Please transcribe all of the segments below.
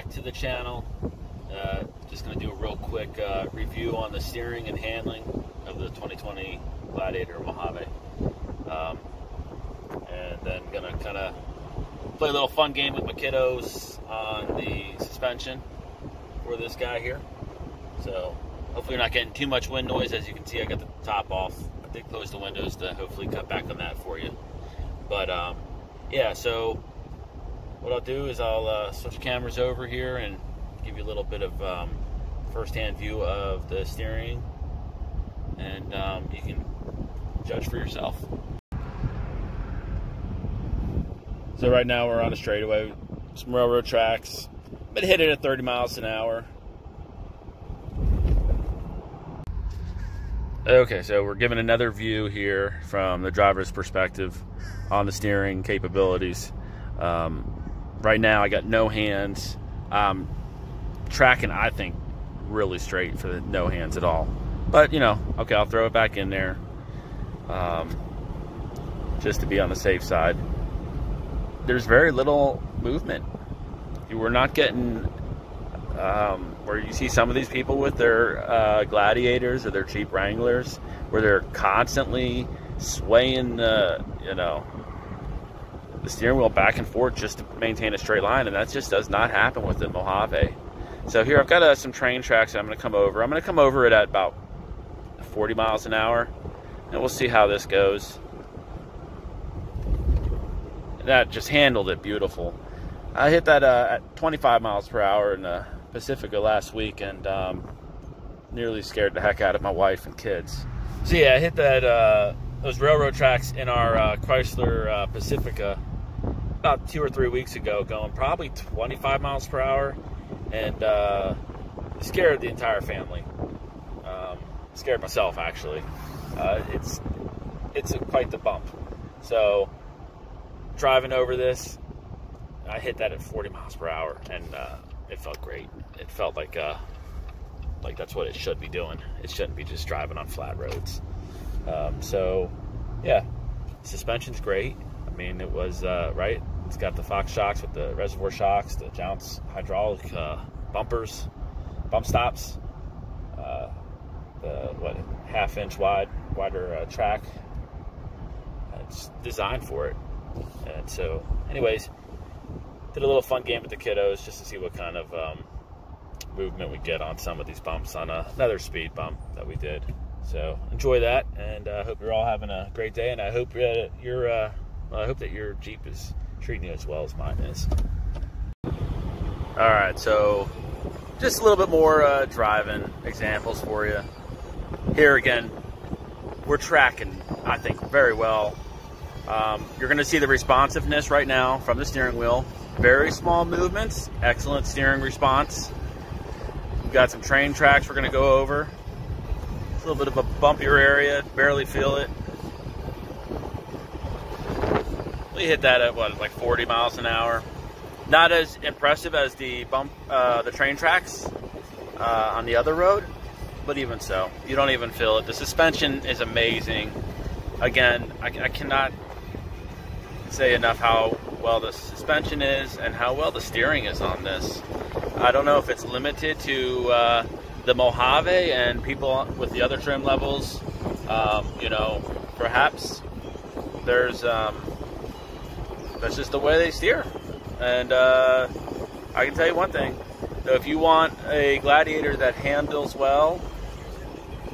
back to the channel. Just going to do a real quick review on the steering and handling of the 2020 Gladiator Mojave. And then going to kind of play a little fun game with my kiddos on the suspension for this guy here. So hopefully you're not getting too much wind noise. As you can see, I got the top off. I did close the windows to hopefully cut back on that for you. But yeah, so what I'll do is I'll switch cameras over here and give you a little bit of first-hand view of the steering, and you can judge for yourself. So right now we're on a straightaway, some railroad tracks. Been hit it at 30 miles an hour. Okay, so we're giving another view here from the driver's perspective on the steering capabilities. Right now I got no hands. Tracking, I think, really straight for the no hands at all. But, you know, okay, I'll throw it back in there just to be on the safe side. There's very little movement. We're not getting where you see some of these people with their Gladiators or their Jeep Wranglers, where they're constantly swaying, you know, the steering wheel back and forth just to maintain a straight line, and that just does not happen with the Mojave. So here I've got some train tracks that I'm going to come over. I'm going to come over it at about 40 miles an hour, and we'll see how this goes. That just handled it beautiful. I hit that at 25 miles per hour in the Pacifica last week, and nearly scared the heck out of my wife and kids. So yeah, I hit that those railroad tracks in our Chrysler Pacifica about 2 or 3 weeks ago, going probably 25 miles per hour, and scared the entire family. Scared myself, actually. It's quite the bump. So driving over this, I hit that at 40 miles per hour, and it felt great. It felt like that's what it should be doing. It shouldn't be just driving on flat roads. So yeah, suspension's great. I mean, it was right. It's got the Fox shocks with the reservoir shocks, the Jounce hydraulic bumpers, bump stops, the half-inch wider track. It's designed for it. And so, anyways, did a little fun game with the kiddos just to see what kind of movement we get on some of these bumps on another speed bump that we did. So enjoy that, and I hope you're all having a great day, and I hope I hope that your Jeep is treating you as well as mine is. All right, so just a little bit more driving examples for you. Here again, we're tracking, I think, very well. You're going to see the responsiveness right now from the steering wheel. Very small movements, excellent steering response. We've got some train tracks we're going to go over. It's a little bit of a bumpier area, barely feel it. We hit that at what, like 40 miles an hour. Not as impressive as the train tracks on the other road, but even so, you don't even feel it. The suspension is amazing. Again, I cannot say enough how well the suspension is and how well the steering is on this. I don't know if it's limited to the Mojave and people with the other trim levels. You know, perhaps that's just the way they steer. And I can tell you one thing. So if you want a Gladiator that handles well,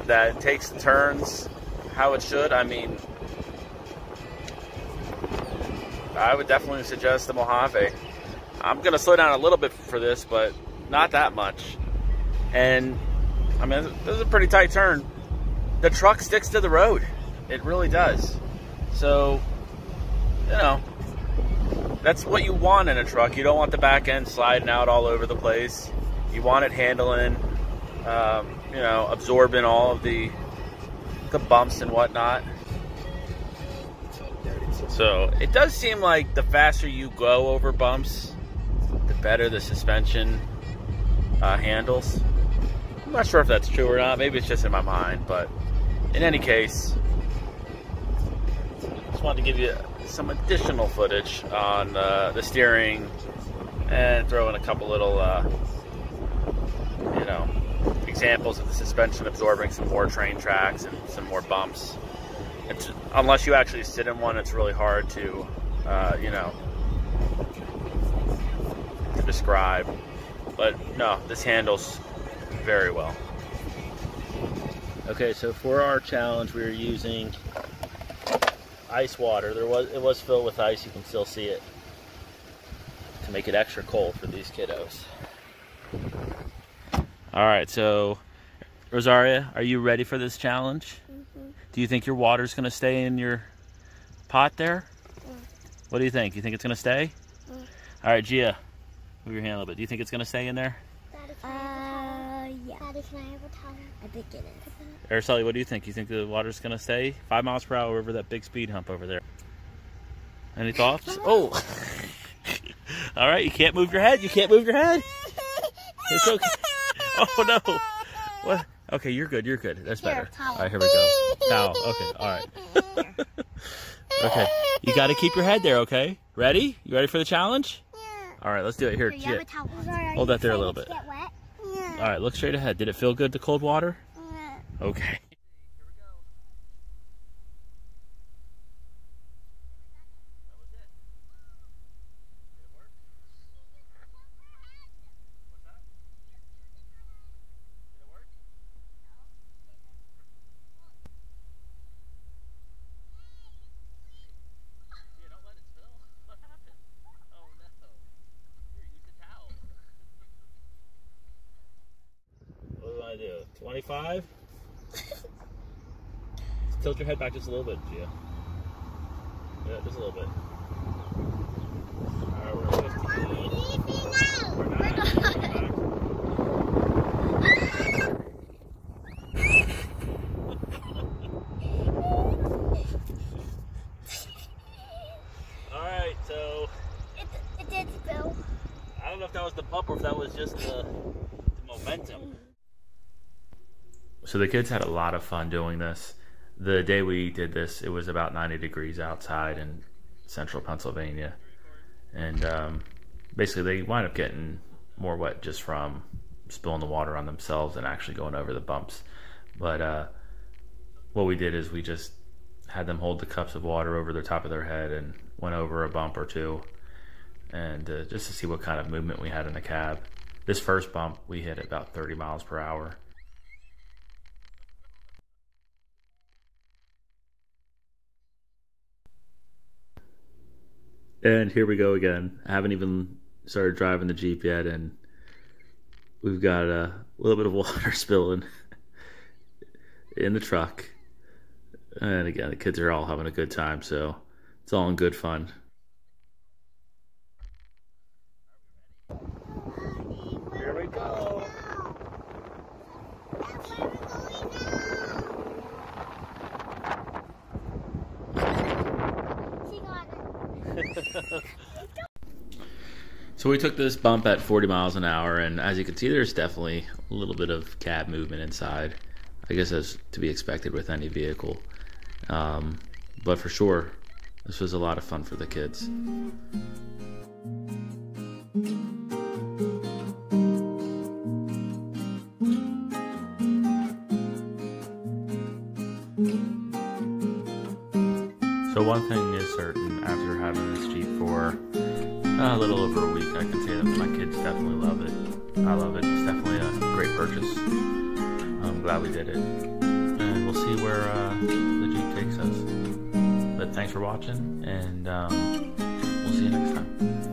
that takes the turns how it should, I mean, I would definitely suggest the Mojave. I'm going to slow down a little bit for this, but not that much. And, I mean, this is a pretty tight turn. The truck sticks to the road. It really does. So, you know, that's what you want in a truck. You don't want the back end sliding out all over the place. You want it handling, you know, absorbing all of the bumps and whatnot. So it does seem like the faster you go over bumps, the better the suspension handles. I'm not sure if that's true or not. Maybe it's just in my mind, but in any case, just wanted to give you some additional footage on the steering and throw in a couple little, you know, examples of the suspension absorbing some more train tracks and some more bumps. Unless you actually sit in one, it's really hard to, you know, to describe. But no, this handles very well. Okay, so for our challenge, we were using ice water. It was filled with ice. You can still see it, to make it extra cold for these kiddos. All right, so Rosaria, are you ready for this challenge? Mm-hmm. Do you think your water's going to stay in your pot there? What do you think? You think it's going to stay? All right, Gia, move your hand a little bit. Do you think it's going to stay in there? Yeah. Daddy, can I have a towel? I think it is. Araceli, what do you think? You think the water's going to stay 5 miles per hour over that big speed hump over there? Any thoughts? Oh! All right, you can't move your head. You can't move your head. It's okay. Oh, no. What? Okay, you're good. You're good. That's better. All right, here we go. Towel. Okay, all right. Okay, you got to keep your head there, okay? Ready? You ready for the challenge? Yeah. All right, let's do it. Here, hold that there a little bit. Yeah. All right, look straight ahead. Did it feel good, the cold water? Yeah. Okay. What do I do? 25? Tilt your head back just a little bit, Gia. Yeah, just a little bit. Alright, we're at 15. We're not. Alright, so it did spill. I don't know if that was the bump or if that was just the momentum. So the kids had a lot of fun doing this. The day we did this, it was about 90 degrees outside in central Pennsylvania. And basically they wind up getting more wet just from spilling the water on themselves and actually going over the bumps. But what we did is we just had them hold the cups of water over the top of their head and went over a bump or two, and just to see what kind of movement we had in the cab. This first bump we hit at about 30 miles per hour. And here we go again. I haven't even started driving the Jeep yet, and we've got a little bit of water spilling in the truck. And again, the kids are all having a good time, so it's all in good fun. Here we go. So we took this bump at 40 miles an hour, and as you can see, there's definitely a little bit of cab movement inside. I guess that's to be expected with any vehicle. But for sure, this was a lot of fun for the kids. So one thing is certain, after having this Jeep for a little over a week, I can say that my kids definitely love it. I love it. It's definitely a great purchase. I'm glad we did it. And we'll see where the Jeep takes us. But thanks for watching, and we'll see you next time.